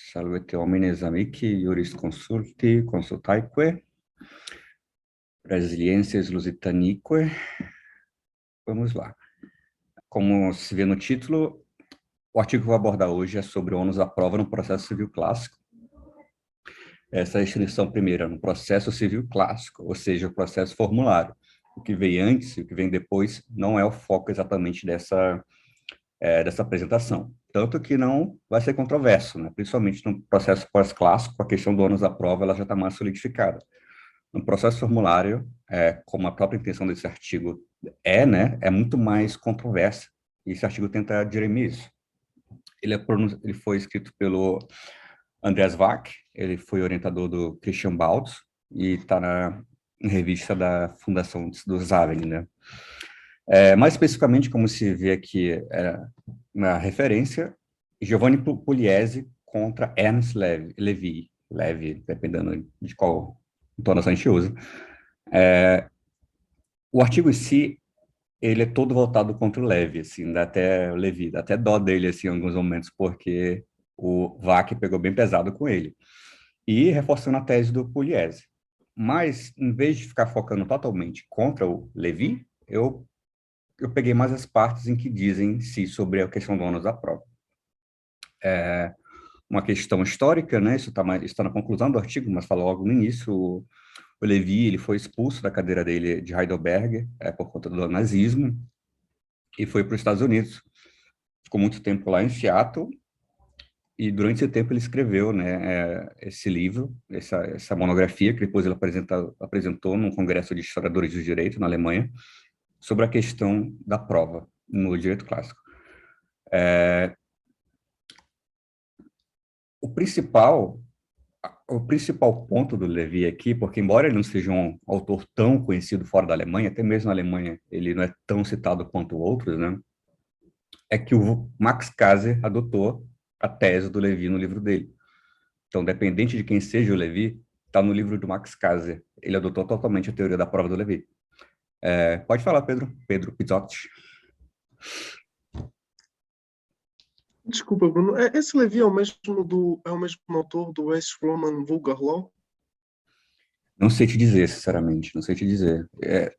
Salvete homines amici, juris consulti, consultaeque, Brasilienses lusitanique. Vamos lá. Como se vê no título, o artigo que eu vou abordar hoje é sobre o ônus da prova no processo civil clássico. Essa é a distinção primeira, no processo civil clássico, ou seja, o processo formulário. O que vem antes e o que vem depois não é o foco exatamente dessa apresentação. Tanto que não vai ser controverso, né? Principalmente no processo pós-clássico, a questão do ônus da prova ela já está mais solidificada. No processo formulário, como a própria intenção desse artigo né, é muito mais controversa, e esse artigo tenta dirimir isso. Ele foi escrito pelo Andreas Wack, ele foi orientador do Christian Baltz, e está na revista da Fundação do Zaven, né? Mais especificamente, como se vê aqui na referência, Giovanni Pugliese contra Ernst Levy, dependendo de qual entonação a gente usa. O artigo em si, ele é todo voltado contra o Levy, assim, dá até dó dele, assim, em alguns momentos, porque o Wack pegou bem pesado com ele. E reforçando a tese do Pugliese. Mas, em vez de ficar focando totalmente contra o Levy, eu peguei mais as partes em que dizem si sobre a questão do ônus da prova. Uma questão histórica, né? Isso está na conclusão do artigo, mas fala logo no início. O Levy ele foi expulso da cadeira dele de Heidelberg por conta do nazismo e foi para os Estados Unidos. Ficou muito tempo lá em Seattle e durante esse tempo ele escreveu, né, esse livro, essa monografia que depois ele apresentou num congresso de historiadores do direito na Alemanha sobre a questão da prova no direito clássico. O principal ponto do Levy aqui, porque embora ele não seja um autor tão conhecido fora da Alemanha, até mesmo na Alemanha ele não é tão citado quanto outros, né, é que o Max Kaiser adotou a tese do Levy no livro dele. Então, dependente de quem seja o Levy, está no livro do Max Kaiser. Ele adotou totalmente a teoria da prova do Levy. Pode falar, Pedro. Pedro Pizzotti. Desculpa, Bruno. Esse Levi é o mesmo autor do West-Roman Vulgar Law? Não sei te dizer, sinceramente. Não sei te dizer. É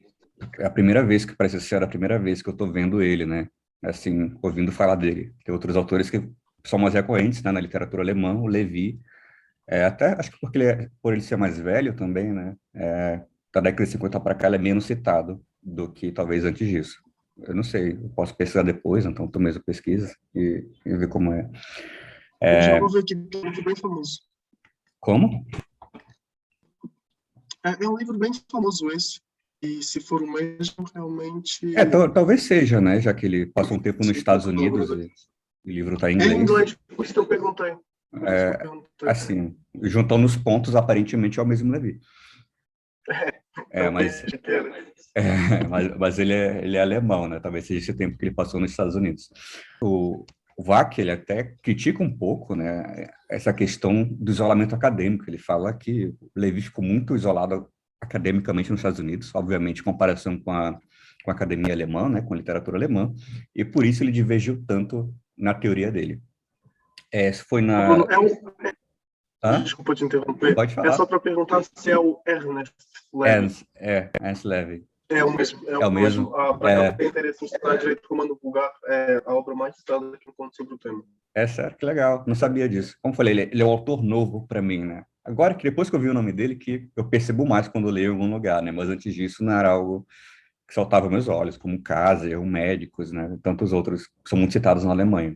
a primeira vez que parece ser a primeira vez que eu estou vendo ele, né? Assim, ouvindo falar dele. Tem outros autores que são mais recorrentes, né, na literatura alemã, o Levy. Até acho que por ele ser mais velho também, né? Da década de 50 para cá, ele é menos citado do que talvez antes disso. Eu não sei, eu posso pesquisar depois, então tu mesmo pesquisa e ver como é. Eu já vou ver aqui, é um livro bem famoso. Como? É um livro bem famoso esse, e se for o mesmo, realmente... Talvez seja, né? Já que ele passou um tempo nos Estados Unidos e o livro está em inglês. É em inglês, por isso que eu perguntei. Assim, juntando os pontos, aparentemente é o mesmo Levi. Mas ele é alemão, né? Talvez seja esse tempo que ele passou nos Estados Unidos. O Wack, ele até critica um pouco, né, essa questão do isolamento acadêmico. Ele fala que o Levi ficou muito isolado academicamente nos Estados Unidos, obviamente em comparação com a academia alemã, né, com a literatura alemã, e por isso ele divergiu tanto na teoria dele. Foi na... Desculpa te interromper. Pode falar. É só para perguntar se é o Ernest Levy. Ernst Levy. É o mesmo. É o mesmo. Para quem tem interesse em estudar direito romano vulgar, é a obra mais citada que eu encontro sobre o tema. Sério, que legal. Não sabia disso. Como falei, ele é um autor novo para mim, né? Agora que depois que eu vi o nome dele, que eu percebo mais quando eu leio em algum lugar, né? Mas antes disso não era algo que saltava aos meus olhos, como Kaiser, o Médicos, né? Tantos outros que são muito citados na Alemanha.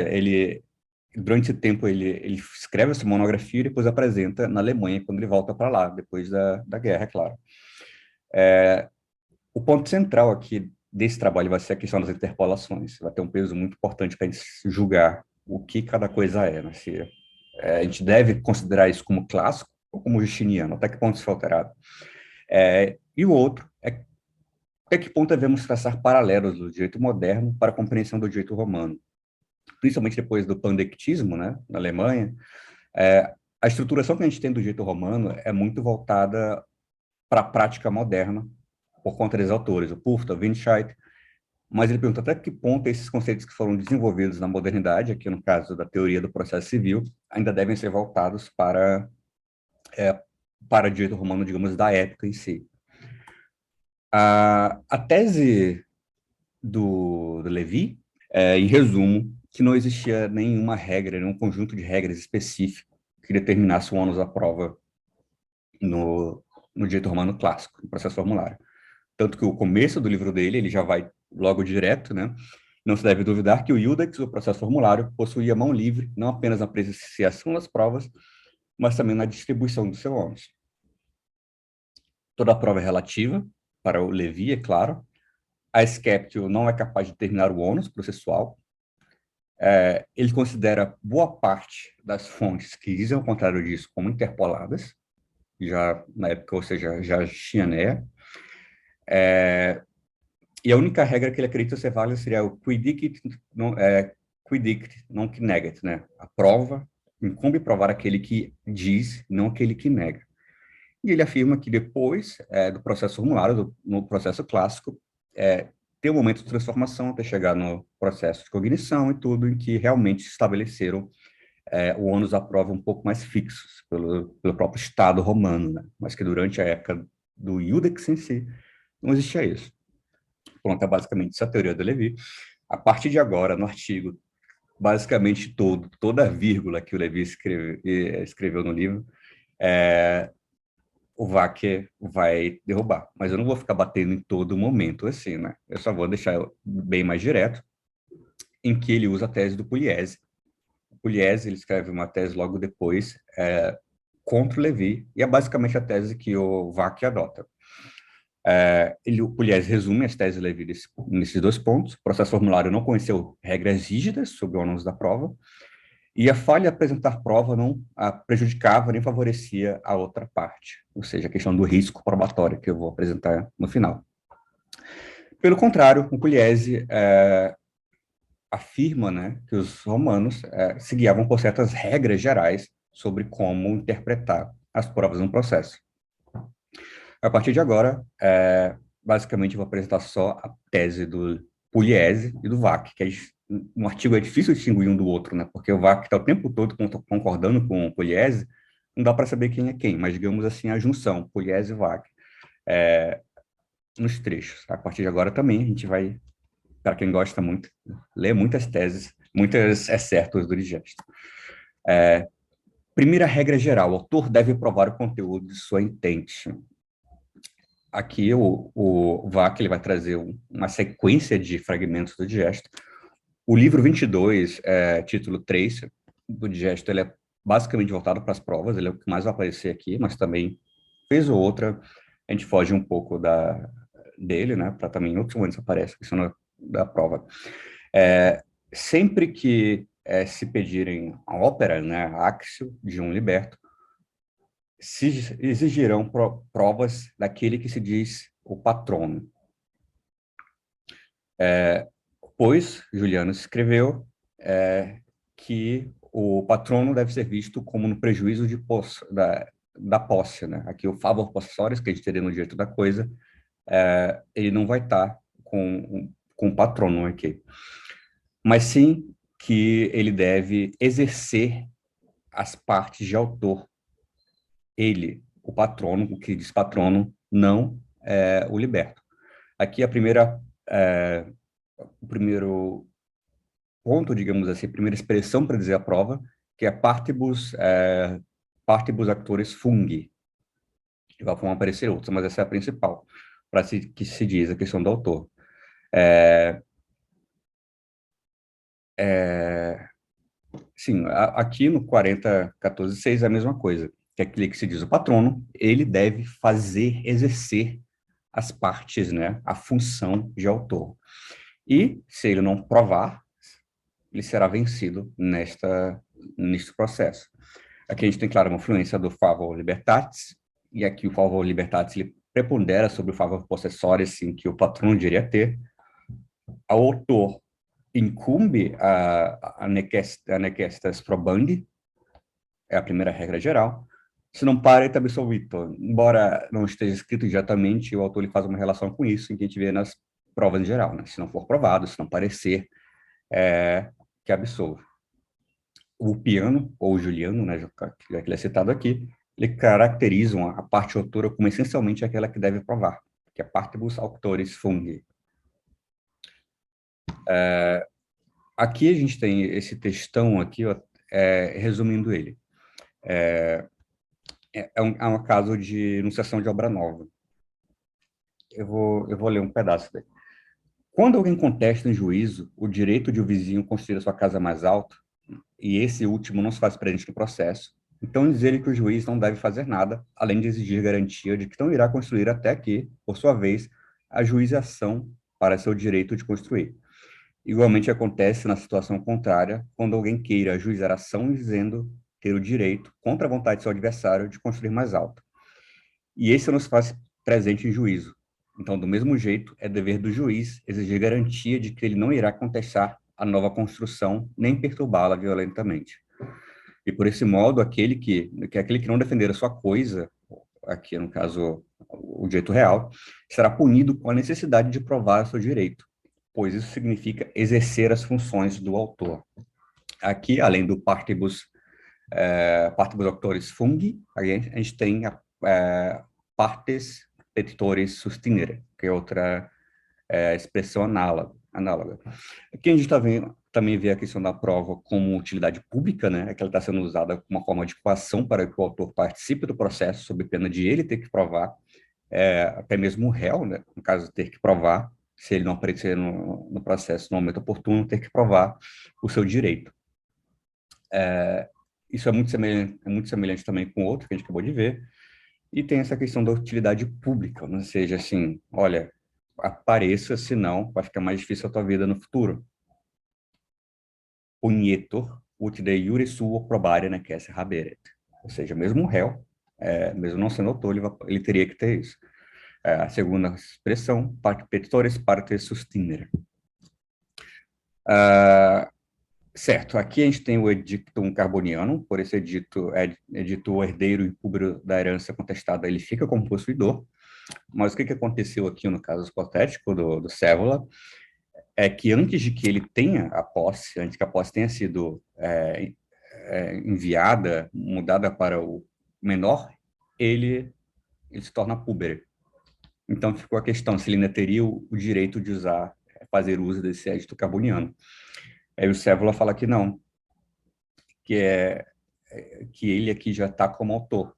Ele durante esse tempo ele escreve essa monografia e depois apresenta na Alemanha quando ele volta para lá, depois da guerra, é claro. O ponto central aqui desse trabalho vai ser a questão das interpolações. Vai ter um peso muito importante para a gente julgar o que cada coisa é, né? Se a gente deve considerar isso como clássico ou como justiniano, até que ponto isso foi alterado. E o outro é até que ponto devemos traçar paralelos do direito moderno para a compreensão do direito romano. Principalmente depois do pandectismo, né, na Alemanha, a estruturação que a gente tem do direito romano é muito voltada para a prática moderna, por conta dos autores, o Pufta, o Windscheid, mas ele pergunta até que ponto esses conceitos que foram desenvolvidos na modernidade, aqui no caso da teoria do processo civil, ainda devem ser voltados para direito romano, digamos, da época em si. A tese do Levi, em resumo, que não existia nenhuma regra, nenhum conjunto de regras específico que determinasse o ônus da prova no direito romano clássico, no processo formulário. Tanto que o começo do livro dele, ele já vai logo direto, né? Não se deve duvidar que o iudex, o processo formulário, possuía mão livre, não apenas na apreciação das provas, mas também na distribuição do seu ônus. Toda a prova é relativa, para o Levi, é claro. A Sceptio não é capaz de determinar o ônus processual. Ele considera boa parte das fontes que dizem o contrário disso como interpoladas, já na época, ou seja, já existia NEA. E a única regra que ele acredita ser válida seria o quid non negat, né? A prova incumbe provar aquele que diz, não aquele que nega. E ele afirma que depois do processo formulário, no processo clássico, tem um momento de transformação até chegar no processo de cognição e tudo, em que realmente estabeleceram o ônus da prova um pouco mais fixos pelo próprio Estado romano, né? Mas que durante a época do Iudex em si, não existia isso. Pronto, é basicamente essa a teoria do Levi. A partir de agora, no artigo, basicamente toda a vírgula que o Levi escreveu no livro, o Wacker vai derrubar. Mas eu não vou ficar batendo em todo momento assim, né? Eu só vou deixar bem mais direto, em que ele usa a tese do Pugliese. O Pugliese, ele escreve uma tese logo depois, contra o Levi, e é basicamente a tese que o Wacker adota. O Pugliese resume as teses do Levi nesses 2 pontos. O processo formulário não conheceu regras rígidas sobre o ônus da prova, e a falha de apresentar prova não prejudicava nem favorecia a outra parte, ou seja, a questão do risco probatório, que eu vou apresentar no final. Pelo contrário, o Pugliese afirma, né, que os romanos se guiavam por certas regras gerais sobre como interpretar as provas no processo. A partir de agora, basicamente, vou apresentar só a tese do Pugliese e do Wack, que um artigo é difícil distinguir um do outro, né? Porque o Wack está o tempo todo concordando com o Pugliese, não dá para saber quem é quem, mas digamos assim, a junção, Pugliese e Wack, nos trechos. A partir de agora também a gente vai, para quem gosta muito, ler muitas teses, muitas excertos do Digesto. Primeira regra geral, o autor deve provar o conteúdo de sua intente. Aqui o Wack ele vai trazer uma sequência de fragmentos do Digesto. O livro 22, título 3 do Digesto, ele é basicamente voltado para as provas, ele é o que mais vai aparecer aqui, mas também, vez ou outra, a gente foge um pouco dele, né, para também em outros momentos aparece a questão da prova. Sempre que se pedirem a ópera, né, Axio, de um liberto, se exigirão provas daquele que se diz o patrono. Pois Juliano escreveu que o patrono deve ser visto como no prejuízo da posse, né? Aqui o favor possessóris, que a gente teria no direito da coisa, ele não vai estar com o patrono aqui. Mas sim que ele deve exercer as partes de autor. Ele, o patrono, o que diz patrono, não o liberto. Aqui o primeiro ponto, digamos assim, a primeira expressão para dizer a prova, que é partibus actores fungi. Vão aparecer outros, mas essa é a principal, que se diz a questão do autor. Sim, aqui no 40.14.6 é a mesma coisa, que é aquele que se diz o patrono, ele deve exercer as partes, né, a função de autor. E, se ele não provar, ele será vencido neste processo. Aqui a gente tem, claro, uma influência do favor libertatis, e aqui o favor libertatis ele prepondera sobre o favor possessório, assim, que o patrono deveria ter. Ao autor incumbe a necessitas probandi, é a primeira regra geral. Se não pareta absolvito, embora não esteja escrito diretamente, o autor ele faz uma relação com isso, em que a gente vê nas provas em geral, né? Se não for provado, se não parecer, que absolve. O Piano, ou o Juliano, né, já que ele é citado aqui, ele caracterizam a parte autora como essencialmente aquela que deve provar, que é partibus auctoris fungi. Aqui a gente tem esse textão aqui, ó, resumindo ele. É um caso de enunciação de obra nova. Eu vou ler um pedaço dele. Quando alguém contesta em juízo o direito de o vizinho construir a sua casa mais alta, e esse último não se faz presente no processo, então diz-lhe que o juiz não deve fazer nada, além de exigir garantia de que não irá construir até que, por sua vez, ajuize a ação para seu direito de construir. Igualmente acontece na situação contrária, quando alguém queira ajuizar a ação dizendo ter o direito, contra a vontade de seu adversário, de construir mais alto. E esse não se faz presente em juízo. Então, do mesmo jeito, é dever do juiz exigir garantia de que ele não irá contestar a nova construção, nem perturbá-la violentamente. E por esse modo, aquele que não defender a sua coisa, aqui no caso o direito real, será punido com a necessidade de provar o seu direito, pois isso significa exercer as funções do autor. Aqui, além do partibus auctoris fungi, a gente tem partes petitores sustinere, que é outra expressão análoga. Aqui a gente também vê a questão da prova como utilidade pública, né? Que ela está sendo usada como uma forma de coação para que o autor participe do processo, sob pena de ele ter que provar, até mesmo o réu, né? No caso, ter que provar, se ele não aparecer no processo no momento oportuno, ter que provar o seu direito. Isso é muito semelhante também com outro que a gente acabou de ver, e tem essa questão da utilidade pública, ou seja, assim, olha, apareça, senão vai ficar mais difícil a tua vida no futuro. Punitor ut de iure suo probare necesse haberet. Ou seja, mesmo o réu, mesmo não sendo autor, ele teria que ter isso. A segunda expressão, petitores parte sustinere. Certo, aqui a gente tem o edictum carboniano, por esse edito o herdeiro impúbero da herança contestada, ele fica como possuidor, mas o que aconteceu aqui no caso hipotético do Cévola é que antes de que ele tenha a posse, antes que a posse tenha sido enviada, mudada para o menor, ele se torna púbere. Então ficou a questão se ele ainda teria o direito de fazer uso desse edito carboniano. Aí o Cévola fala que não, que ele aqui já está como autor.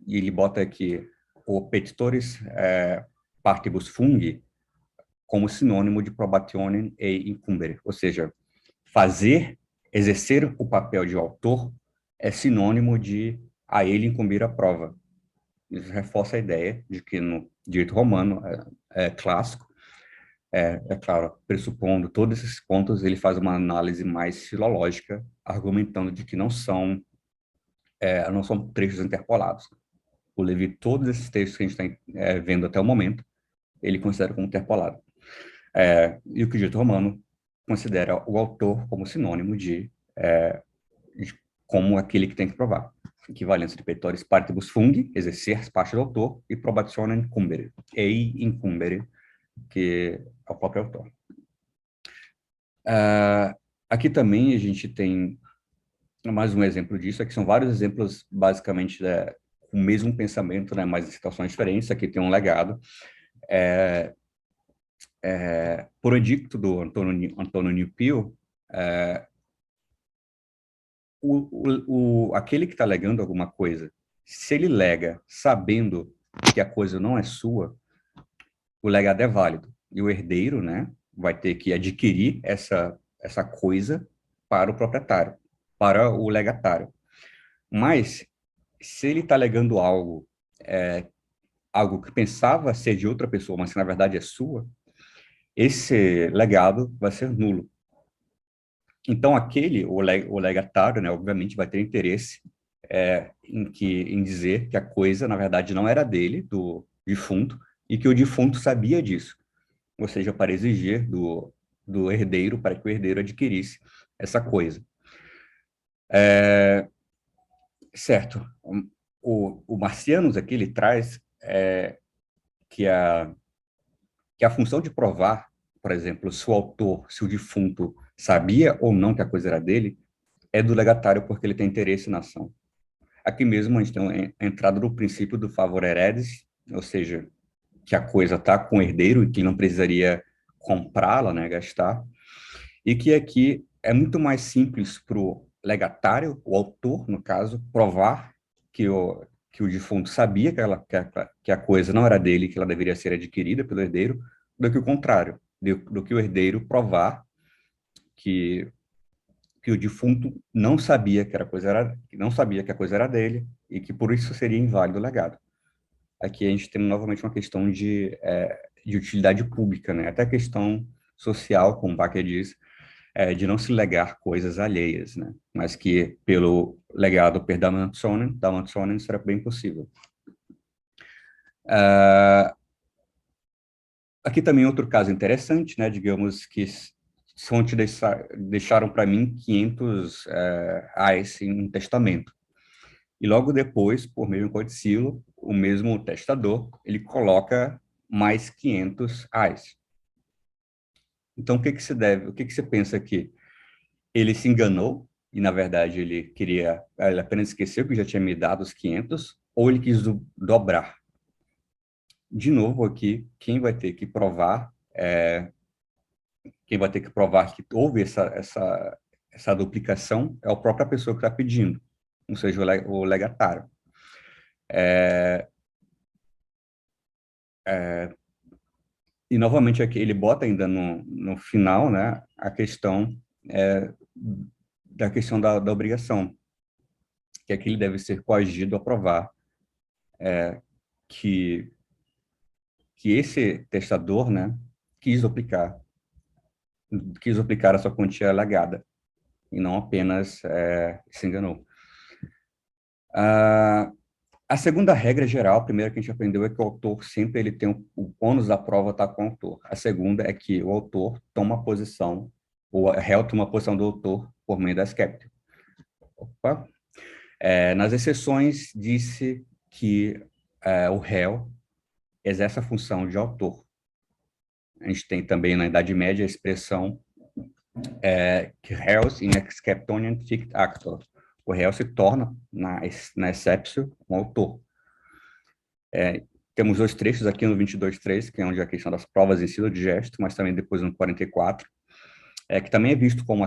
E ele bota aqui o petitores partibus fungi como sinônimo de probationem e incumbere, ou seja, exercer o papel de autor é sinônimo de a ele incumbir a prova. Isso reforça a ideia de que no direito romano clássico, claro, pressupondo todos esses pontos, ele faz uma análise mais filológica, argumentando de que não são trechos interpolados. O Levi, todos esses textos que a gente está vendo até o momento, ele considera como interpolado. E o que o direito romano considera o autor como sinônimo de como aquele que tem que provar. Equivalência de petitores partibus fungi, exercer as partes do autor, e probationem incumbere, ei incumbere, que é o próprio autor. Aqui também a gente tem mais um exemplo disso, aqui são vários exemplos basicamente com o mesmo pensamento, né, mas em situações diferentes. Aqui tem um legado. Por edicto do Antônio Pio, aquele que está legando alguma coisa, se ele lega sabendo que a coisa não é sua, o legado é válido. E o herdeiro, né, vai ter que adquirir essa coisa para o proprietário, para o legatário. Mas, se ele está legando algo que pensava ser de outra pessoa, mas que na verdade é sua, esse legado vai ser nulo. Então, o legatário, né, obviamente, vai ter interesse em dizer que a coisa, na verdade, não era dele, do defunto, e que o defunto sabia disso. Ou seja, para exigir do herdeiro, para que o herdeiro adquirisse essa coisa. Certo. O Marcianos aqui, ele traz que a função de provar por exemplo, se o autor, se o defunto sabia ou não que a coisa era dele, é do legatário porque ele tem interesse na ação. Aqui mesmo a gente tem a entrada do princípio do favor heredis, ou seja, que a coisa está com o herdeiro e que não precisaria comprá-la, né, gastar, e que aqui é muito mais simples para o legatário, o autor, no caso, provar que o defunto sabia que a coisa não era dele, que ela deveria ser adquirida pelo herdeiro, do que o contrário, do que o herdeiro provar que que o defunto não sabia que não sabia que a coisa era dele e que por isso seria inválido o legado. Aqui a gente tem novamente uma questão de utilidade pública, né? Até a questão social, como Baker diz, de não se legar coisas alheias, né? Mas que pelo legado per Damansonen será bem possível. Aqui também outro caso interessante, né? Digamos que fonte deixaram para mim 500 AS em um testamento. E logo depois, por meio de um codicilo, o mesmo testador, ele coloca mais 500 AS. Então, o que você pensa aqui? Ele se enganou e, na verdade, ele apenas esqueceu que já tinha me dado os 500, ou ele quis dobrar? De novo aqui, quem vai ter que provar que houve essa duplicação é a própria pessoa que está pedindo, ou seja, o legatário. E, novamente, aqui ele bota ainda no final, né, a questão da obrigação, que aqui ele deve ser coagido a provar que, que esse testador, né, quis duplicar a sua quantia legada, e não apenas se enganou. A segunda regra geral, a primeira que a gente aprendeu é que o autor sempre ele tem o ônus da prova está com o autor. A segunda é que o autor toma a posição, o réu toma a posição do autor por meio da skeptio. Opa. Nas exceções, disse que o réu exerce a função de autor. A gente tem também na Idade Média a expressão que réus in exceptionem fict actor. O réu se torna, na exceptio, um autor. Temos dois trechos aqui no 22.3, que é onde a questão das provas em si do gesto, mas também depois no 44, que também é visto como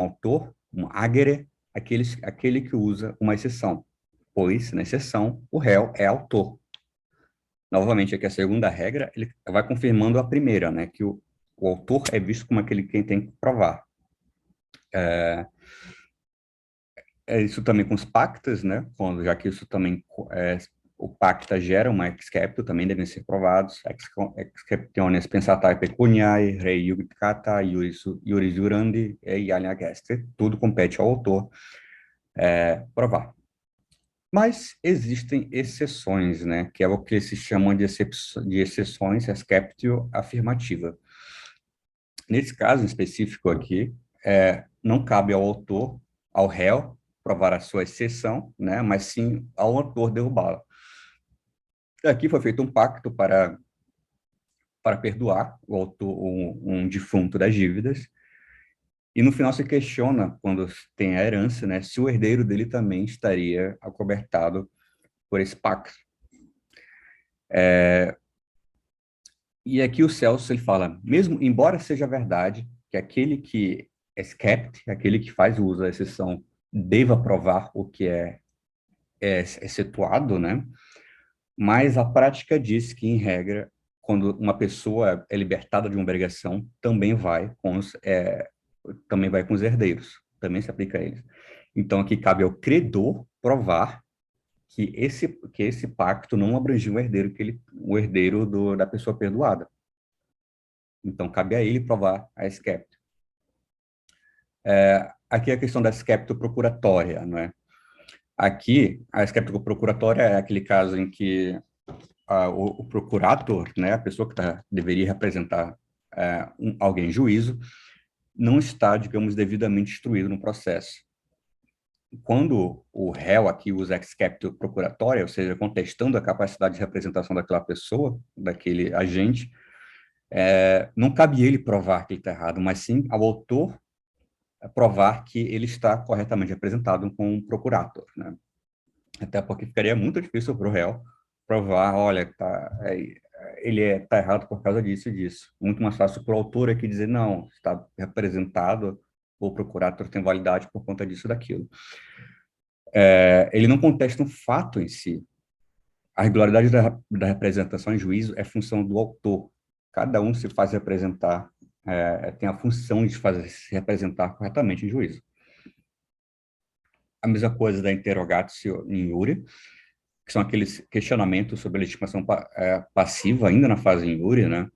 autor, como agere, aquele que usa uma exceção, pois, na exceção, o réu é autor. Novamente, aqui a segunda regra, ele vai confirmando a primeira, né, que o autor é visto como aquele quem tem que provar. Isso também com os pactas, né, já que isso também o pacta gera uma exceptio, também devem ser provados, exceptiones pensatae pecuniae, rei judicata, iuris jurandi e alea geste, tudo compete ao autor provar. Mas existem exceções, né, que é o que se chamam de exceções exceptio afirmativa. Nesse caso específico aqui, não cabe ao autor, ao réu, provar a sua exceção, né, mas sim ao autor derrubá-la. Aqui foi feito um pacto para perdoar o autor, um defunto das dívidas, e no final se questiona, quando tem a herança, né, se o herdeiro dele também estaria acobertado por esse pacto. E aqui o Celso ele fala, mesmo embora seja verdade que aquele que except, aquele que faz uso da exceção, deva provar o que é excetuado, né? Mas a prática diz que, em regra, quando uma pessoa é libertada de uma obrigação, também vai com os herdeiros, também se aplica a eles. Então, aqui cabe ao credor provar que esse pacto não abrangia o herdeiro da pessoa perdoada. Então, cabe a ele provar a exceptio. Aqui é a questão da exceptio procuratória, não é? Aqui, a exceptio procuratória é aquele caso em que o procurator, né, a pessoa que deveria representar alguém em juízo, não está, digamos, devidamente instruído no processo. Quando o réu aqui usa exceptio procuratória, ou seja, contestando a capacidade de representação daquela pessoa, daquele agente, Não cabe ele provar que ele está errado, mas sim ao autor provar que ele está corretamente representado com um procurator, né? Até porque ficaria muito difícil para o réu provar, olha, ele está errado por causa disso e disso. Muito mais fácil para o autor aqui dizer, não, está representado, ou o procurator tem validade por conta disso e daquilo. Ele não contesta um fato em si. A regularidade da representação em juízo é função do autor. Cada um se faz representar, tem a função de fazer se representar corretamente em juízo. A mesma coisa da interrogatio in iure, que são aqueles questionamentos sobre a legitimação passiva, ainda na fase in iure, né?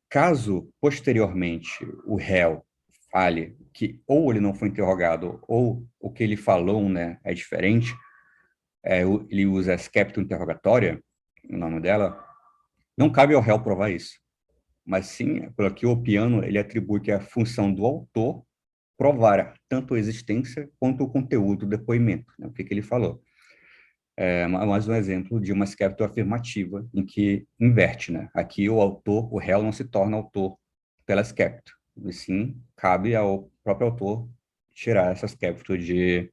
Caso, posteriormente, o réu fale que ou ele não foi interrogado ou o que ele falou, né, é diferente, ele usa scepto interrogatória, o nome dela, não cabe ao réu provar isso. Mas sim, pelo que o Piano, ele atribui que é a função do autor provar tanto a existência quanto o conteúdo do depoimento, né, o que ele falou. Mais um exemplo de uma scepto afirmativa, em que inverte, né? Aqui o réu não se torna autor pela scepto, e sim cabe ao próprio autor tirar essa scepto de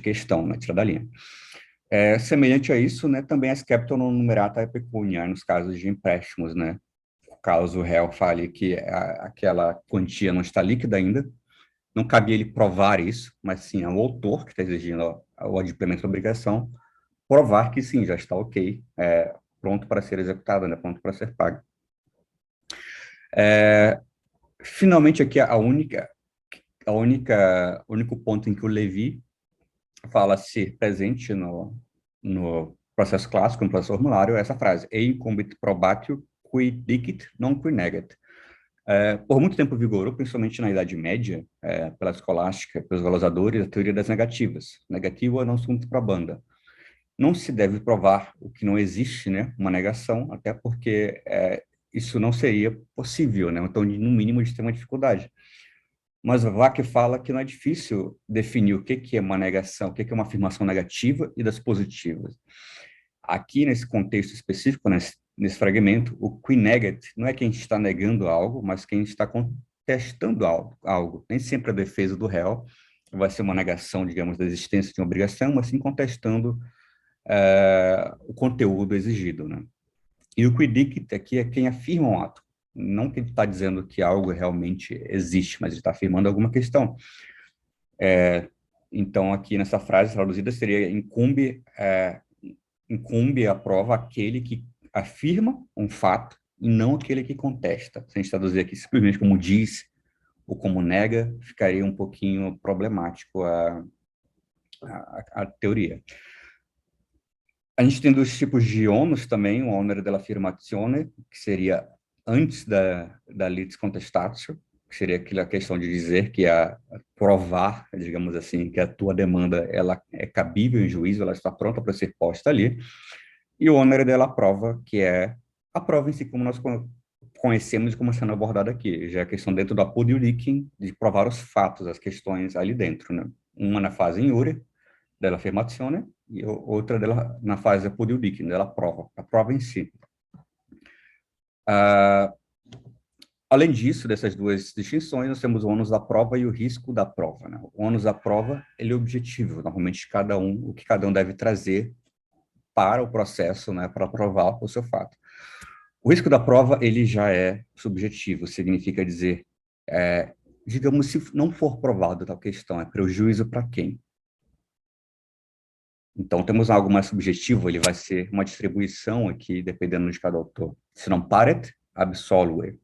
questão, né? Tirar da linha. Semelhante a isso, né, também a scepto non numerata pecunia, nos casos de empréstimos, né? Caso o réu fale que aquela quantia não está líquida ainda, não cabia ele provar isso, mas sim ao autor que está exigindo o adimplemento da obrigação, provar que sim, já está ok, pronto para ser executado, né, pronto para ser pago. Finalmente, aqui o único ponto em que o Levi fala ser presente no processo clássico, no processo formulário, é essa frase, e incumbit probatio qui dicit non qui negat. Por muito tempo vigorou, principalmente na Idade Média, pela escolástica, pelos valorisadores, a teoria das negativas. Negativa não sunt probanda. Não se deve provar o que não existe, né? Uma negação, até porque isso não seria possível, né? Então, no mínimo, a gente tem uma dificuldade. Mas Vaque fala que não é difícil definir o que é uma negação, o que é uma afirmação negativa e das positivas. Aqui, nesse contexto específico, nesse fragmento, o qui negat não é quem está negando algo, mas quem está contestando algo. Nem sempre a defesa do réu vai ser uma negação, digamos, da existência de uma obrigação, mas sim contestando o conteúdo exigido, né? E o qui dicit aqui é quem afirma um ato. Não que ele está dizendo que algo realmente existe, mas ele está afirmando alguma questão. Então, aqui nessa frase traduzida seria incumbe a prova aquele que afirma um fato e não aquele que contesta. Se a gente traduzir aqui simplesmente como diz ou como nega, ficaria um pouquinho problemático a teoria. A gente tem dois tipos de ônus também, o onere dell'affirmazione, que seria antes da litis contestatio, que seria aquela questão de dizer que provar, digamos assim, que a tua demanda ela é cabível em juízo, ela está pronta para ser posta ali, e o onere della prova, que é a prova em si, como nós conhecemos e como sendo abordada aqui, já é a questão dentro do apud iudiquem, de provar os fatos, as questões ali dentro, né? Uma na fase in iure, dell'affermazione, e outra na fase apud iudiquem, della prova, a prova em si. Além disso, dessas duas distinções, nós temos o ônus da prova e o risco da prova, né? O ônus da prova, ele é objetivo, normalmente o que cada um deve trazer para o processo, né, para provar o seu fato. O risco da prova, ele já é subjetivo, significa dizer, digamos, se não for provado tal questão, é prejuízo para quem? Então, temos algo mais subjetivo, ele vai ser uma distribuição aqui, dependendo de cada autor. Se não paret, absolve.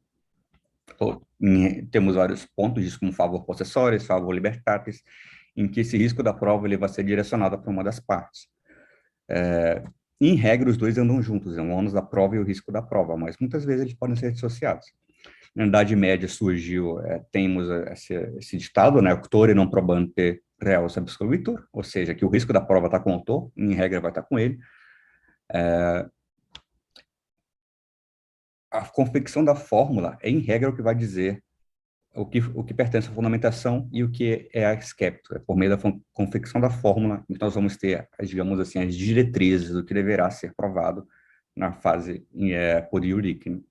Temos vários pontos disso, como favor possessores, favor libertatis, em que esse risco da prova ele vai ser direcionado para uma das partes. Em regra, os dois andam juntos, o ônus da prova e o risco da prova, mas muitas vezes eles podem ser dissociados. Na Idade Média surgiu, temos esse ditado, né, auctore non probante reus absolvitur, ou seja, que o risco da prova está com o autor, em regra vai estar com ele. A confecção da fórmula é, em regra, o que vai dizer o que pertence à fundamentação e o que é a scepto. É por meio da confecção da fórmula que nós vamos ter, digamos assim, as diretrizes do que deverá ser provado na fase por Euric.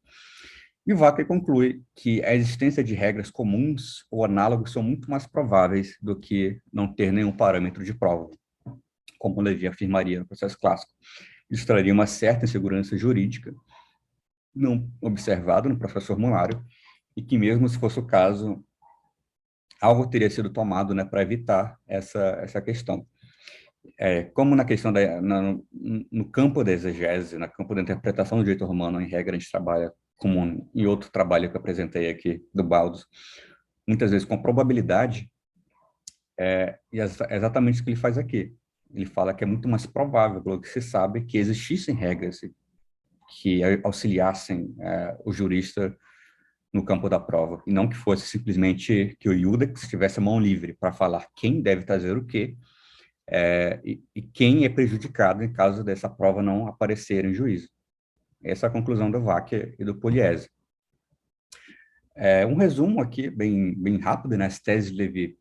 E o Wacker conclui que a existência de regras comuns ou análogos são muito mais prováveis do que não ter nenhum parâmetro de prova, como Levi afirmaria no processo clássico. Isso traria uma certa insegurança jurídica, não observado no processo formulário, e que mesmo se fosse o caso, algo teria sido tomado, né, para evitar essa questão. Como na questão no campo da exegese, no campo da interpretação do direito romano, em regra, a gente trabalha comum, e outro trabalho que eu apresentei aqui, do Baldus, muitas vezes com probabilidade, e é exatamente isso que ele faz aqui. Ele fala que é muito mais provável, pelo que se sabe, que existissem regras que auxiliassem o jurista no campo da prova, e não que fosse simplesmente que o iudex tivesse a mão livre para falar quem deve trazer o quê, e quem é prejudicado em caso dessa prova não aparecer em juízo. Essa é a conclusão do Wacker e do Pugliese. Um resumo aqui, bem rápido, nas teses de Levi.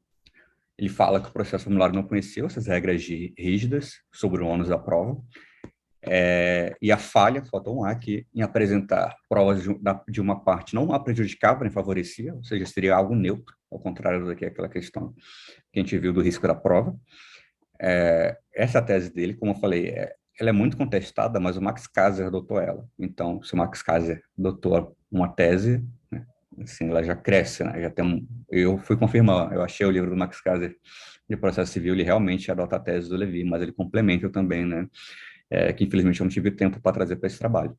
Ele fala que o processo formulário não conheceu essas regras rígidas sobre o ônus da prova, e a falha, faltou aqui, em apresentar provas de uma parte não a prejudicava nem favorecia, ou seja, seria algo neutro, ao contrário daquela questão que a gente viu do risco da prova. Essa tese dele, como eu falei, ela é muito contestada, mas o Max Kaiser adotou ela. Então, se o Max Kaiser adotou uma tese, né, assim, ela já cresce, né? Eu fui confirmar, eu achei o livro do Max Kaiser de processo civil, ele realmente adota a tese do Levi, mas ele complementa também, né? Que infelizmente eu não tive tempo para trazer para esse trabalho.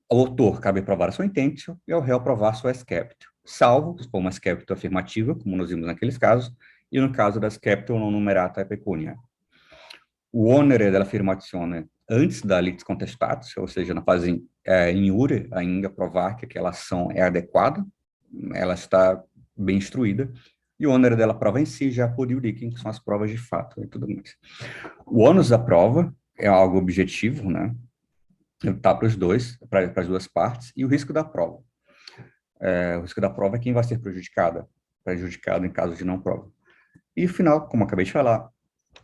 Ao autor cabe provar a sua intentio e ao réu provar sua exceptio, salvo se for uma exceptio afirmativa, como nós vimos naqueles casos, e no caso da exceptio non numerata e pecunia. O onere dell'affermazione antes da litis contestatis, ou seja, na fase in iure, ainda provar que aquela ação é adequada, ela está bem instruída, e o onere dela prova em si já por iudiquem, que são as provas de fato e tudo mais. O ônus da prova é algo objetivo, né? Está para os dois, para as duas partes, e o risco da prova. O risco da prova é quem vai ser prejudicado em caso de não prova. E, no final, como eu acabei de falar,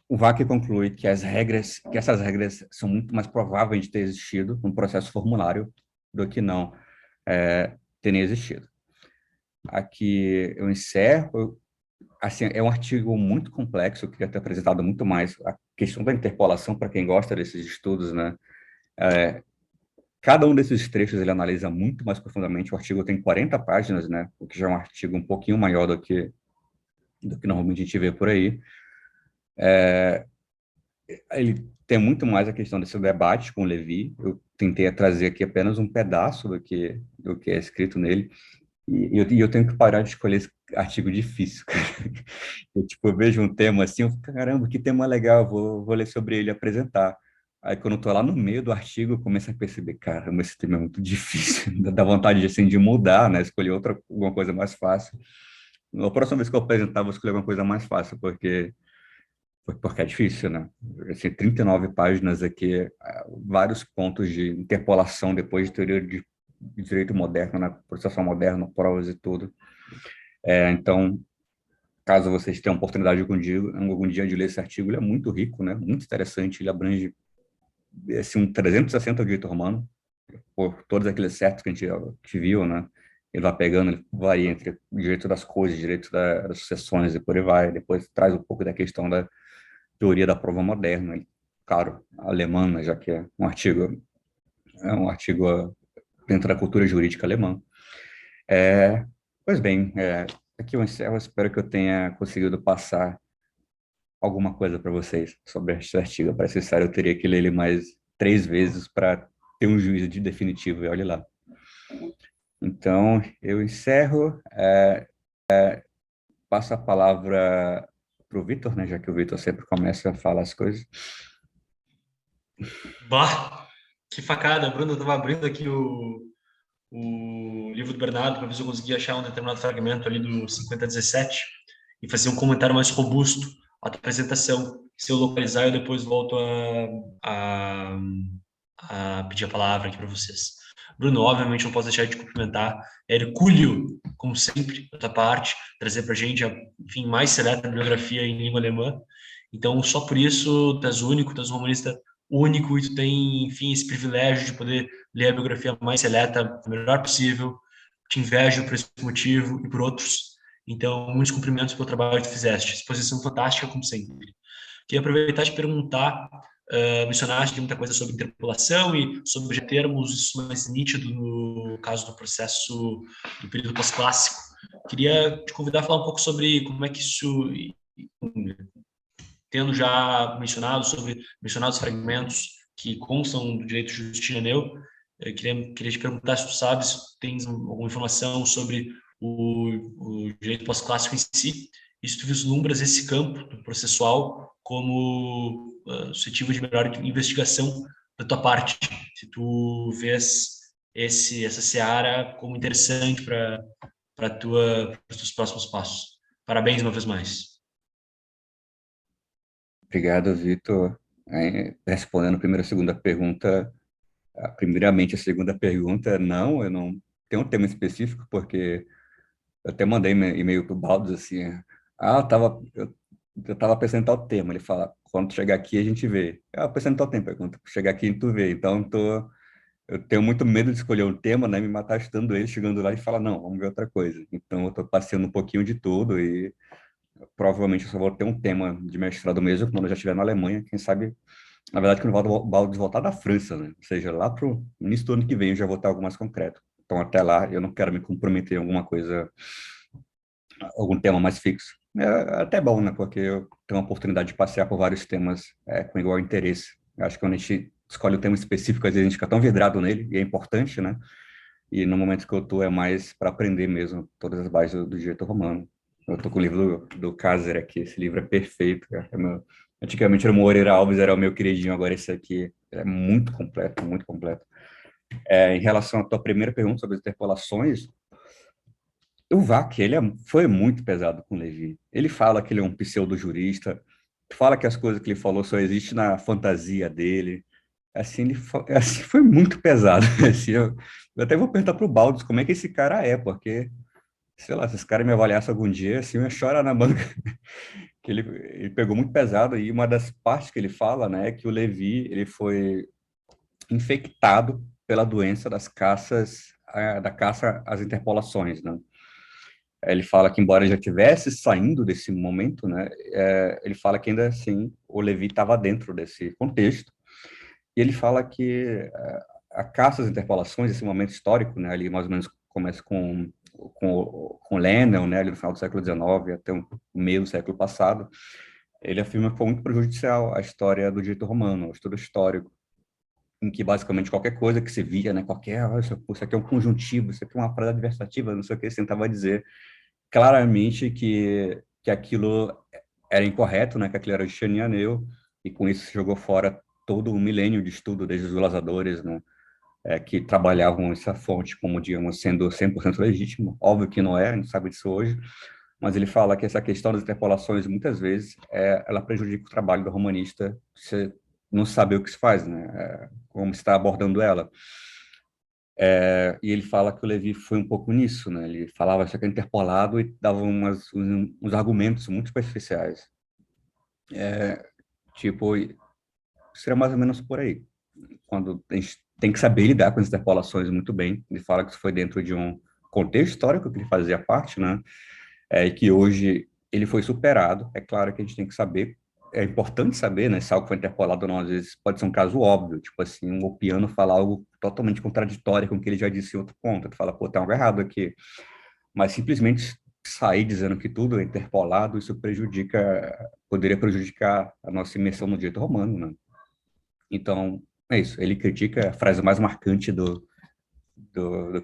o Wacker conclui que essas regras são muito mais prováveis de ter existido no processo formulário do que não terem existido. Aqui eu encerro. Assim, é um artigo muito complexo, eu queria ter apresentado muito mais a questão da interpolação para quem gosta desses estudos, né? Cada um desses trechos ele analisa muito mais profundamente. O artigo tem 40 páginas, né? O que já é um artigo um pouquinho maior do que normalmente a gente vê por aí. Ele tem muito mais a questão desse debate com o Levi. Eu tentei trazer aqui apenas um pedaço do que é escrito nele. E eu tenho que parar de escolher esse artigo difícil. Eu vejo um tema assim, eu fico, caramba, que tema legal, vou ler sobre ele e apresentar. Aí, quando eu tô lá no meio do artigo, eu começo a perceber, caramba, esse tema é muito difícil. Dá vontade, assim, de mudar, né? Escolher alguma coisa mais fácil. Na próxima vez que eu apresentar, vou escolher alguma coisa mais fácil, porque é difícil, né? Assim, 39 páginas aqui, vários pontos de interpolação depois de teoria de direito moderno, né? Processual moderno, provas e tudo. Então, caso vocês tenham oportunidade algum dia de ler esse artigo, ele é muito rico, né? Muito interessante, ele abrange assim, 360 direito romano, por todos aqueles certos que a gente viu, né? Ele vai pegando, ele varia entre o direito das coisas, direito das sucessões e por aí vai. Depois traz um pouco da questão da teoria da prova moderna, e, claro, alemã, né, já que é um artigo dentro da cultura jurídica alemã. Pois bem, aqui eu encerro, espero que eu tenha conseguido passar alguma coisa para vocês sobre este artigo. Para ser sério, eu teria que ler ele mais 3 vezes para ter um juízo de definitivo, e olha lá. Então, eu encerro, passo a palavra para o Vitor, né, já que o Vitor sempre começa a falar as coisas. Bah, que facada, Bruno, eu estava abrindo aqui o livro do Bernardo para ver se eu conseguia achar um determinado fragmento ali do 5017 e fazer um comentário mais robusto à apresentação. Se eu localizar, eu depois volto a pedir a palavra aqui para vocês. Bruno, obviamente não posso deixar de cumprimentar. Hercúleo, como sempre, da tua parte, trazer para a gente a mais seleta bibliografia em língua alemã. Então, só por isso, tu és único, tu és um romanista único e tu tem, enfim, esse privilégio de poder ler a biografia mais seleta, o melhor possível. Te invejo por esse motivo e por outros. Então, muitos cumprimentos pelo trabalho que tu fizeste. Exposição fantástica, como sempre. Queria aproveitar e te perguntar, mencionaste muita coisa sobre interpolação e sobre já termos isso mais nítido no caso do processo do período pós-clássico. Queria te convidar a falar um pouco sobre como é que isso, tendo já mencionado os fragmentos que constam do direito justinaneu, queria te perguntar se tu sabes, se tens alguma informação sobre o direito pós-clássico em si, e se tu vislumbras esse campo processual como suscetível de melhor investigação da tua parte, se tu vês essa seara como interessante para os teus próximos passos. Parabéns uma vez mais. Obrigado, Vitor. Respondendo a primeira e a segunda pergunta, primeiramente a segunda pergunta, não, eu não tenho um tema específico, porque eu até mandei e-mail para o Baldos, assim, eu tava pensando em tal tema, ele fala, quando chegar aqui a gente vê. Eu pensando em tal tempo, quando chegar aqui tu vê, então eu tenho muito medo de escolher um tema, né, me matar estudando ele, chegando lá e falar, não, vamos ver outra coisa. Então eu tô passeando um pouquinho de tudo e provavelmente eu só vou ter um tema de mestrado mesmo quando eu já estiver na Alemanha, quem sabe, na verdade, quando o Baldos voltar da França, né, ou seja, lá pro início do ano que vem eu já vou ter algo mais concreto. Então até lá eu não quero me comprometer em alguma coisa, algum tema mais fixo. É até bom, né? Porque eu tenho a oportunidade de passear por vários temas com igual interesse. Eu acho que quando a gente escolhe um tema específico, às vezes a gente fica tão vidrado nele, e é importante, né? E no momento que eu tô é mais para aprender mesmo todas as bases do direito romano. Eu tô com o livro do Caser aqui, esse livro é perfeito, cara. Antigamente era o Moreira Alves, era o meu queridinho, agora esse aqui é muito completo, muito completo. Em relação à tua primeira pergunta sobre as interpolações, o Vac, foi muito pesado com o Levi. Ele fala que ele é um pseudo-jurista, fala que as coisas que ele falou só existem na fantasia dele. Assim, assim foi muito pesado. Assim, eu até vou perguntar pro Baldos como é que esse cara é, porque, sei lá, se esse cara me avaliasse algum dia, assim, eu ia chorar na manga. Que ele pegou muito pesado, e uma das partes que ele fala, né, é que o Levi, ele foi infectado pela doença das caças, da caça às interpolações, né? Ele fala que, embora já tivesse saindo desse momento, né, ele fala que ainda assim o Levi estava dentro desse contexto. E ele fala que a caça às interpolações, esse momento histórico, né, ali mais ou menos começa com Lennon, né, ali no final do século XIX até o meio do século passado, ele afirma que foi muito prejudicial à história do direito romano, ao estudo histórico, em que basicamente qualquer coisa que se via, né, isso aqui é um conjuntivo, isso aqui é uma frase adversativa, não sei o que, ele tentava dizer claramente que aquilo era incorreto, né, que aquilo era justinianeu, e com isso se jogou fora todo um milênio de estudo desde os glossadores, né, que trabalhavam essa fonte como, digamos, sendo 100% legítimo. Óbvio que não é, a gente sabe disso hoje, mas ele fala que essa questão das interpolações, muitas vezes, ela prejudica o trabalho do romanista, você não sabe o que se faz, né, como está abordando ela. E ele fala que o Levi foi um pouco nisso, né? Ele falava isso aqui é interpolado e dava uns argumentos muito superficiais. Tipo, seria mais ou menos por aí. Quando a gente tem que saber lidar com as interpolações muito bem. Ele fala que isso foi dentro de um contexto histórico que ele fazia parte, né? E que hoje ele foi superado. É claro que a gente tem que saber, é importante saber, né, se algo foi interpolado ou não. Às vezes pode ser um caso óbvio, tipo assim, o Opiano fala algo totalmente contraditório com o que ele já disse em outro ponto. Tu fala, pô, tem algo errado aqui. Mas simplesmente sair dizendo que tudo é interpolado, isso poderia prejudicar a nossa imersão no direito romano, né? Então, é isso. Ele critica, a frase mais marcante do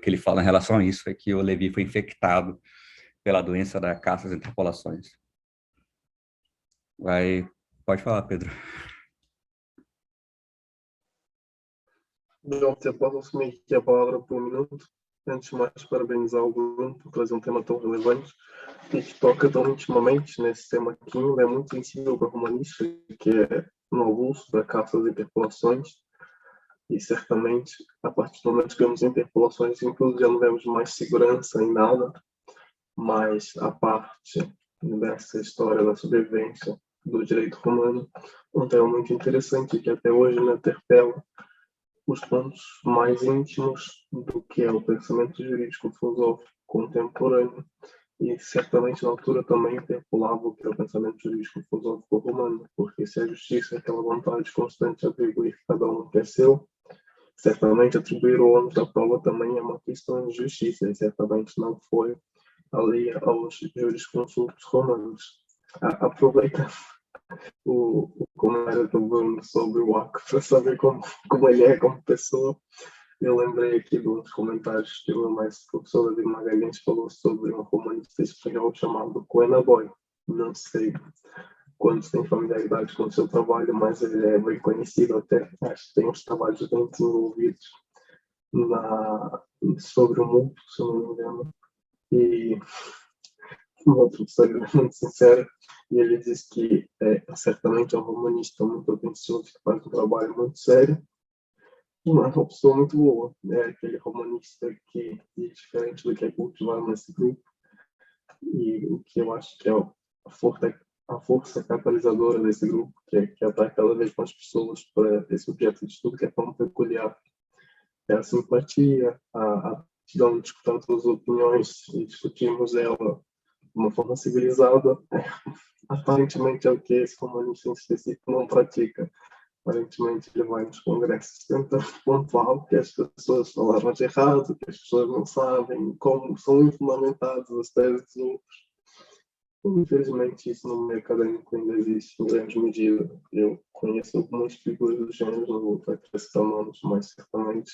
que ele fala em relação a isso é que o Levi foi infectado pela doença da caça às interpolações. Pode falar, Pedro. Bom, eu posso assumir aqui a palavra por um minuto. Antes de mais, parabenizar o Bruno por trazer um tema tão relevante e que toca tão intimamente nesse tema aqui. É muito sensível para o romanista, que é no avulso da caça às interpolações. E certamente, a partir do momento que vemos interpolações, inclusive já não vemos mais segurança em nada, mas a parte dessa história da sobrevivência do direito romano, um tema muito interessante que até hoje me interpela os pontos mais íntimos do que é o pensamento jurídico filosófico contemporâneo e certamente na altura também interpolava o que é o pensamento jurídico filosófico romano, porque se a justiça é aquela vontade constante de atribuir cada um o que é seu, certamente atribuir o ônus da prova também é uma questão de justiça, e certamente não foi alheia aos jurisconsultos romanos. Aproveita o comentário do Bruno sobre o Aco para saber como ele é como pessoa. Eu lembrei aqui de uns comentários que o mais professor David Magalhães falou sobre um romanista espanhol chamado Coena Boy. Não sei quantos têm familiaridade com o seu trabalho, mas ele é bem conhecido até. Acho que tem uns trabalhos bem desenvolvidos sobre o mundo, se eu não me engano. E uma professora muito sincera, e ele diz que certamente é um romanista muito atencioso, que faz um trabalho muito sério, e uma pessoa muito boa. É aquele romanista que é diferente do que é cultivado nesse grupo, e o que eu acho que é a força catalisadora desse grupo, que atrai cada vez mais pessoas para esse objeto de estudo, que é tão peculiar. É a simpatia, a aptidão de escutar todas as opiniões e discutirmos ela de uma forma civilizada. Aparentemente é o que esse romanista em específico não pratica. Aparentemente ele vai nos congressos tentando pontuar o que as pessoas falaram de errado, o que as pessoas não sabem, como são infundamentadas as teses dos outros. Infelizmente, isso no meio acadêmico ainda existe em grande medida. Eu conheço algumas figuras do gênero, não vou acrescentar nomes, mas certamente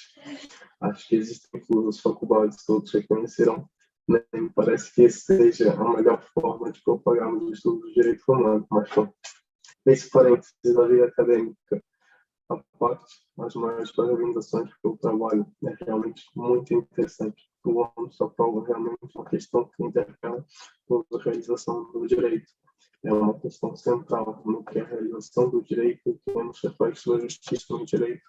acho que existem incluso as faculdades, todos reconhecerão. Nem me parece que essa seja a melhor forma de propagarmos o estudo do direito romano, mas bom, esse parênteses da vida acadêmica à parte, as maiores parabenizações pelo trabalho é realmente muito interessante. O ônus da prova realmente é uma questão que interpela toda a realização do direito. É uma questão central no que é a realização do direito e que nos reflexos da justiça no direito.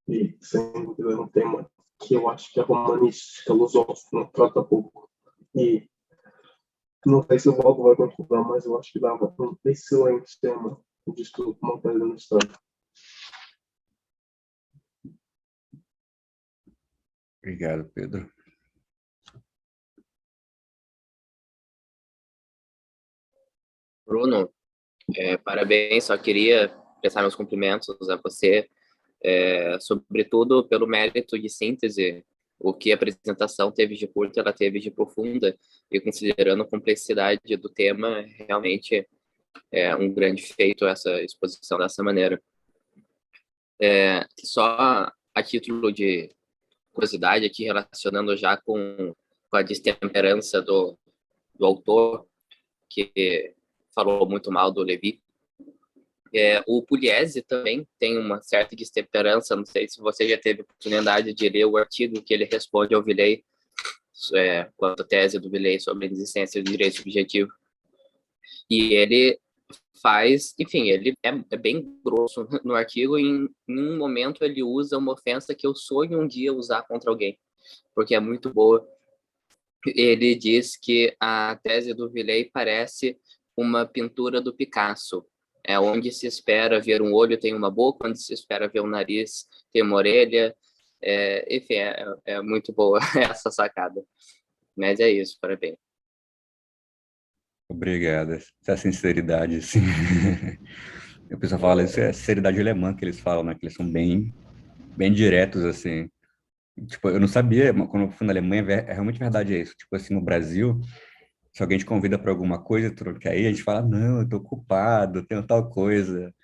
E, sem dúvida, é um tema que eu acho que a romanística lusófona não trata pouco. E não sei se o Valdo vai concordar, mas eu acho que dava um excelente tema de estudo como tese no Estado. Obrigado, Pedro. Bruno, parabéns, só queria prestar meus cumprimentos a você, sobretudo pelo mérito de síntese. O que a apresentação teve de curta, ela teve de profunda, e considerando a complexidade do tema, realmente é um grande feito essa exposição dessa maneira. Só a título de curiosidade aqui, relacionando já com a destemperança do autor, que falou muito mal do Levi. O Pugliese também tem uma certa destemperança, não sei se você já teve oportunidade de ler o artigo que ele responde ao Villei, quanto à tese do Villei sobre a existência do direito subjetivo. E ele faz, enfim, ele é bem grosso no artigo, e em um momento ele usa uma ofensa que eu sonho um dia usar contra alguém, porque é muito boa. Ele diz que a tese do Villei parece uma pintura do Picasso. Onde se espera ver um olho tem uma boca, onde se espera ver um nariz tem uma orelha. Enfim, é muito boa essa sacada. Mas é isso, parabéns. Obrigado. Essa sinceridade, assim. O pessoal fala, isso é sinceridade alemã que eles falam, né? Que eles são bem, bem diretos, assim. Tipo, eu não sabia, mas quando eu fui na Alemanha, é realmente verdade isso. Tipo assim, no Brasil, se alguém te convida para alguma coisa, tu não quer ir, a gente fala, não, eu tô ocupado, tenho tal coisa.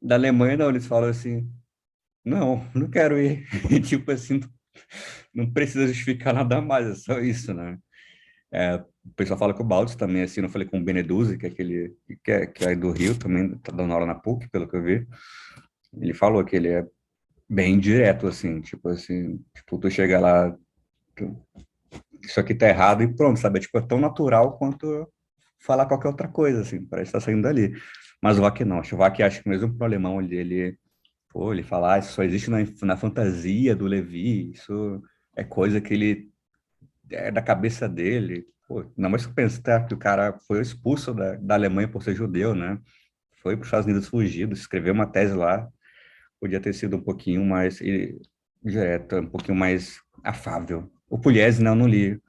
Da Alemanha, não, eles falam assim, não, não quero ir. Tipo assim, não precisa justificar nada mais, é só isso, né? O pessoal fala que o Baldes também, assim, eu falei com o Beneduzzi, que é aquele, que é do Rio, também tá dando aula na PUC, pelo que eu vi. Ele falou que ele é bem direto, assim, tipo, tu chega lá, isso aqui tá errado e pronto, sabe? Tipo, é tão natural quanto falar qualquer outra coisa, assim, parece estar saindo dali. Mas o Vac não, o Vac acho que mesmo pro alemão ele fala, isso só existe na fantasia do Levi, isso é coisa que ele, é da cabeça dele. Pô, não, mas tu pensa, tá, que o cara foi expulso da Alemanha por ser judeu, né? foi para os Estados Unidos fugido, escreveu uma tese lá, podia ter sido um pouquinho mais direto, um pouquinho mais afável. O Pugliese, não, eu não li.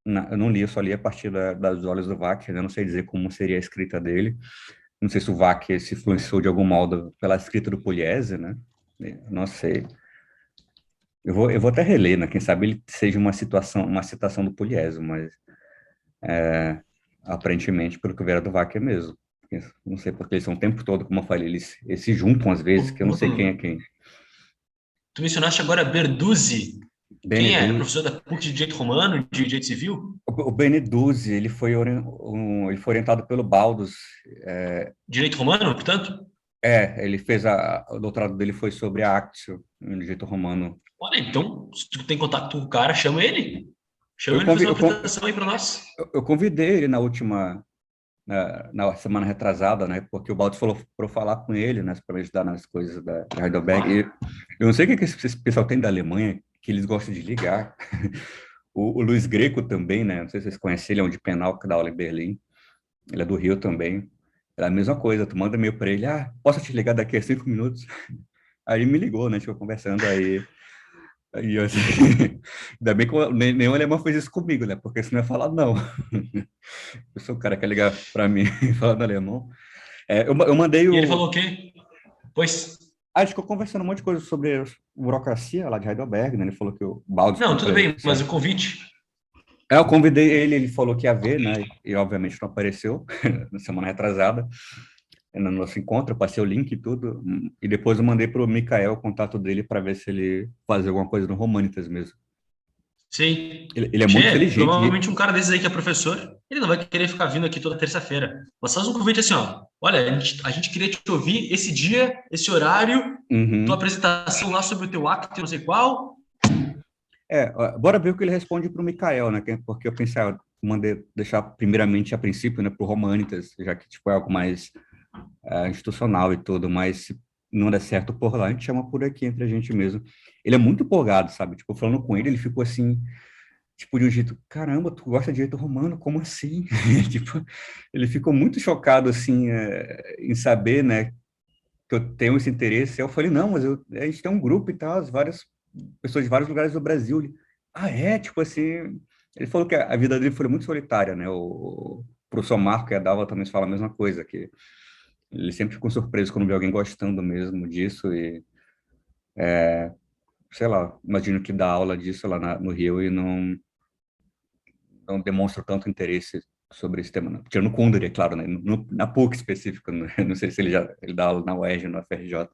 Eu não li, eu só li a partir das Olhos do Vac, né? Eu não sei dizer como seria a escrita dele. Não sei se o Vac se influenciou de algum modo pela escrita do Pugliese, né? Não sei. Eu vou até reler, né? Quem sabe ele seja uma citação do Pugliese, mas aparentemente, pelo que eu vi, era do Vac mesmo. Não sei porque eles são o tempo todo, como eu falei, eles se juntam às vezes, que eu não sei quem é quem. Tu mencionaste agora Berduzzi. Quem é? Beneduzzi, Professor da PUC de Direito Romano, de Direito Civil? o Beneduzzi, ele foi orientado pelo Baldus. Direito Romano, portanto? Ele fez o doutorado dele foi sobre a Actio, no direito romano. Olha, então, se tu tem contato com o cara, chama ele. Chama Eu, ele pra fazer convi, uma eu, con- apresentação aí para nós. eu convidei ele na semana retrasada, né? Porque o Baldus falou para eu falar com ele, né? Para me ajudar nas coisas de Heidelberg. E eu não sei o que esse pessoal tem da Alemanha, que eles gostam de ligar. O Luiz Greco também, né? Não sei se vocês conhecem, ele é um de penal que dá aula em Berlim. Ele é do Rio também. É a mesma coisa, tu manda e-mail para ele, posso te ligar daqui a 5 minutos? Aí ele me ligou, né? A gente foi conversando aí eu, assim, ainda bem que nenhum alemão fez isso comigo, né? Porque senão eu ia falar não. Eu sou o cara que quer ligar para mim falando alemão. Eu mandei E ele o. falou o quê? Pois. A gente ficou conversando um monte de coisa sobre burocracia lá de Heidelberg, né? Ele falou que o Baldes Não, pediu tudo para ele. bem, mas o convite. Eu convidei ele, ele falou que ia ver, né? E obviamente não apareceu na semana retrasada. No nosso encontro, eu passei o link e tudo, e depois eu mandei para o Mikael o contato dele para ver se ele fazia alguma coisa no Humanitas mesmo. Sim. Ele é muito inteligente. Provavelmente um cara desses aí que é professor, ele não vai querer ficar vindo aqui toda terça-feira. Mas faz um convite assim, ó. Olha, a gente queria te ouvir esse dia, esse horário, tua apresentação lá sobre o teu acto, não sei qual. Bora ver o que ele responde para o Mikael, né? Porque eu pensei, mandei deixar primeiramente a princípio, né, para o Humanitas, já que tipo, é algo mais institucional e tudo, mas se não der certo por lá, a gente chama por aqui entre a gente mesmo. Ele é muito empolgado, sabe? Tipo, falando com ele ficou assim, tipo, de um jeito, caramba, tu gosta de direito romano? Como assim? Tipo, ele ficou muito chocado, assim, em saber, né, que eu tenho esse interesse. Eu falei, não, mas a gente tem um grupo e tal, várias pessoas de vários lugares do Brasil. Ele, tipo assim, ele falou que a vida dele foi muito solitária, né? O professor Marco e a Dalva também falam a mesma coisa, que ele sempre ficou surpreso quando vê alguém gostando mesmo disso e, sei lá, imagino que dá aula disso lá no Rio e não demonstra tanto interesse sobre esse tema, não. Tirando o Kundera, é claro, né? Na PUC específico, né? Não sei se ele dá aula na UERJ, na FRJ.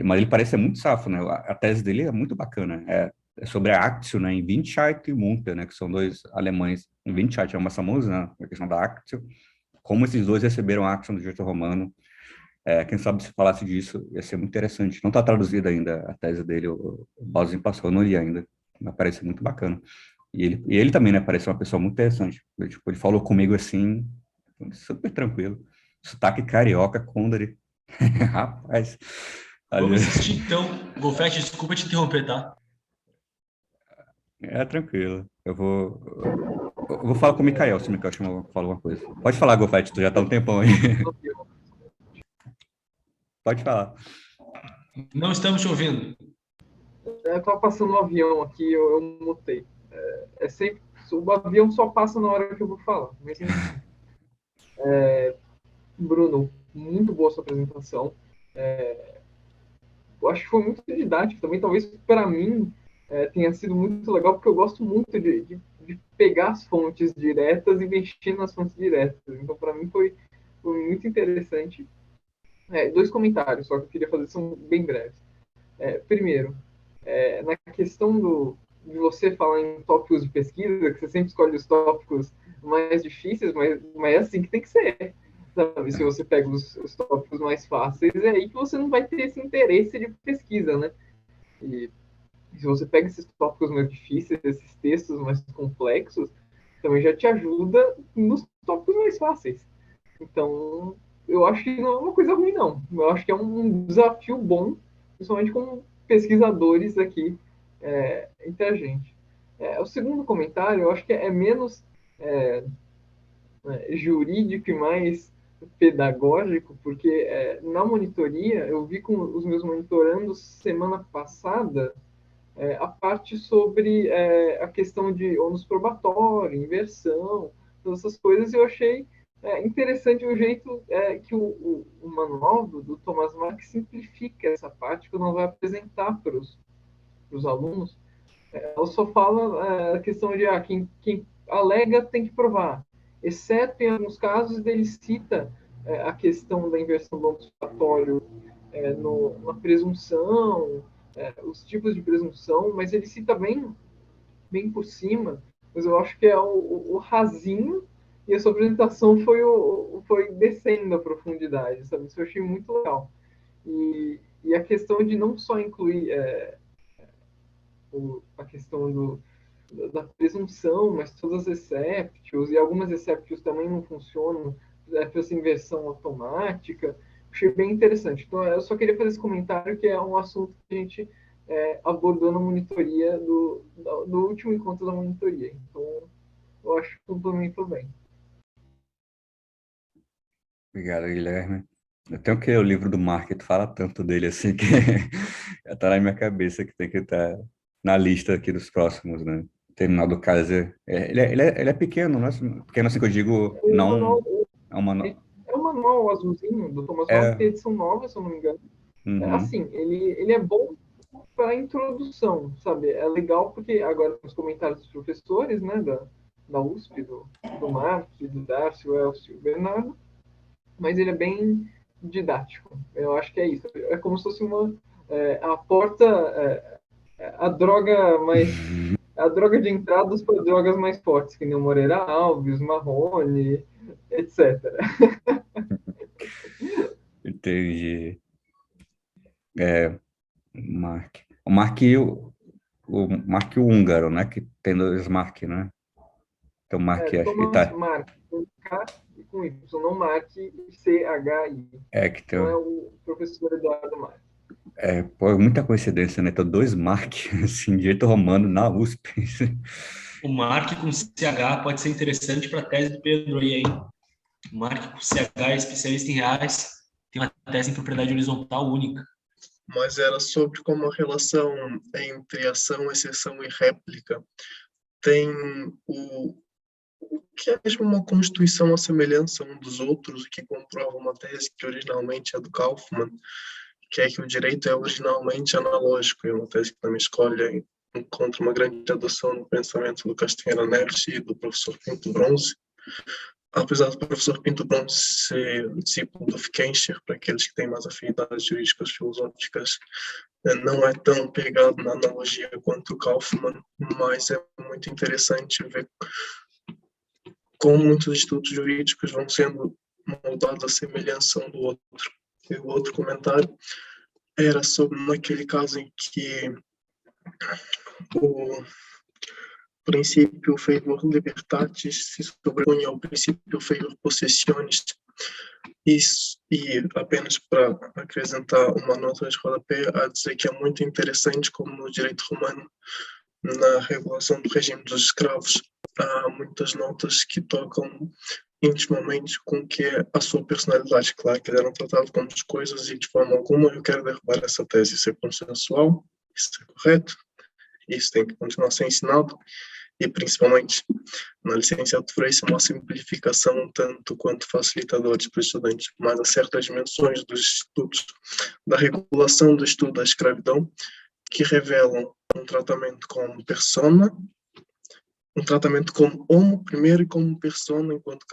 Mas ele parece ser muito safo, né? A tese dele é muito bacana. É sobre a Actio, né? Em Windscheid e Munter, né? Que são dois alemães. Em Windscheid é uma famosa, né? A questão da Actio. Como esses dois receberam a Actio do direito romano. Quem sabe se falasse disso, ia ser muito interessante. Não está traduzida ainda a tese dele, o Balzinho passou, eu não li ainda. Mas parece muito bacana. E ele também, né? Parece uma pessoa muito interessante. Ele falou comigo assim, super tranquilo. Sotaque carioca, Kundera. Rapaz. Vamos assistir então. Golfete, desculpa te interromper, tá? Tranquilo. Eu vou falar com o Mikael, se o Mikael fala alguma coisa. Pode falar, Golfete, tu já tá um tempão aí. Pode falar. Não estamos te ouvindo. Eu tava passando um avião aqui, eu mutei. Sempre, o avião só passa na hora que eu vou falar. Mas, Bruno, muito boa sua apresentação. Eu acho que foi muito didático também. Talvez para mim tenha sido muito legal, porque eu gosto muito de pegar as fontes diretas e mexer nas fontes diretas. Então, para mim, foi muito interessante. 2 comentários só que eu queria fazer, são bem breves. Primeiro, na questão de você falar em tópicos de pesquisa, que você sempre escolhe os tópicos mais difíceis, mas é assim que tem que ser. Sabe? Se você pega os tópicos mais fáceis, é aí que você não vai ter esse interesse de pesquisa, né? E se você pega esses tópicos mais difíceis, esses textos mais complexos, também já te ajuda nos tópicos mais fáceis. Então, eu acho que não é uma coisa ruim, não. Eu acho que é um desafio bom, principalmente com pesquisadores aqui entre a gente. O segundo comentário, eu acho que é menos jurídico e mais pedagógico, porque na monitoria, eu vi com os meus monitorandos semana passada a parte sobre a questão de ônus probatório, inversão, todas essas coisas, e eu achei interessante o jeito que o manual do Thomas Mark simplifica essa parte, quando vai apresentar para os alunos. Ela só fala a questão de quem alega tem que provar, exceto em alguns casos ele cita a questão da inversão do ônus probatório na presunção, os tipos de presunção, mas ele cita bem por cima, mas eu acho que é o rasinho, e a sua apresentação foi descendo a profundidade, sabe? Isso eu achei muito legal. E a questão de não só incluir a questão da presunção, mas todas as exceptions, e algumas exceptions também não funcionam, para essa inversão automática. Achei bem interessante. Então, eu só queria fazer esse comentário, que é um assunto que a gente abordou na monitoria, do último encontro da monitoria. Então, eu acho que complementou bem. Obrigado, Guilherme. Eu tenho que ler o livro do Mark, tu fala tanto dele assim que já tá na minha cabeça que tem que estar na lista aqui dos próximos, né? Terminal do Kaiser. Ele é pequeno, né? Pequeno assim que eu digo, não é um manual. É o manual azulzinho do Thomas Mann, tem edição nova, se eu não me engano. Assim, ele é bom para a introdução, sabe? É legal porque agora os comentários dos professores, né, da USP, do Mark, do Darcy, o Elcio e o Bernardo, mas ele é bem didático. Eu acho que é isso. É como se fosse a porta, a droga mais... A droga de entradas para drogas mais fortes, que nem o Moreira Alves, Marrone, etc. Entendi. Mark. O Mark o Mark húngaro, né? Que tem dois Mark, né? Então, Mark, acho que Thomas tá. Mark, com K e com Y, não Mark C-H-I. Que tem. Não é o professor Eduardo Mark. Pô, muita coincidência, né? Então, dois Mark, assim, direito romano na USP. O Mark com CH pode ser interessante para a tese do Pedro aí, hein? O Mark com CH é especialista em reais, tem uma tese em propriedade horizontal única. Mas era sobre como a relação entre ação, exceção e réplica tem o que é mesmo uma constituição à semelhança um dos outros, que comprova uma tese que originalmente é do Kaufmann, que é que o direito é originalmente analógico, e uma tese que na minha escola encontra uma grande adoção no pensamento do Castanheira Neves e do professor Pinto Bronze. Apesar do professor Pinto Bronze ser discípulo do Fickenscher, para aqueles que têm mais afinidades jurídicas filosóficas, não é tão pegado na analogia quanto o Kaufmann, mas é muito interessante ver como muitos estudos jurídicos vão sendo moldados à semelhança um do outro. E o outro comentário era sobre naquele caso em que o princípio favor libertatis se sobrepõe ao princípio favor possessionis. Isso, e apenas para acrescentar uma nota de rodapé, a dizer que é muito interessante como no direito romano, na regulação do regime dos escravos, há muitas notas que tocam intimamente com o que é a sua personalidade. Claro que eles eram tratados como coisas e de forma alguma eu quero derrubar essa tese. Isso é consensual, isso é correto, isso tem que continuar a ser ensinado, e principalmente na licenciatura isso é uma simplificação tanto quanto facilitadores para os estudantes, mas há certas dimensões dos estudos da regulação do estudo da escravidão que revelam um tratamento como persona, um tratamento como homo primeiro e como persona enquanto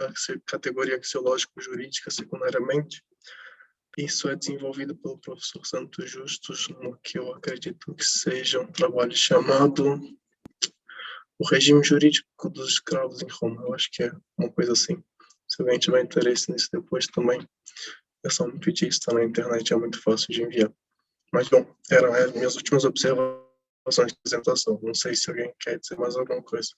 categoria axiológico-jurídica secundariamente. Isso é desenvolvido pelo professor Santos Justus no que eu acredito que seja um trabalho chamado O Regime Jurídico dos Escravos em Roma. Eu acho que é uma coisa assim. Se alguém tiver interesse nisso depois também, é só um tweet, está na internet, é muito fácil de enviar. Mas, bom, eram as minhas últimas observações de apresentação. Não sei se alguém quer dizer mais alguma coisa.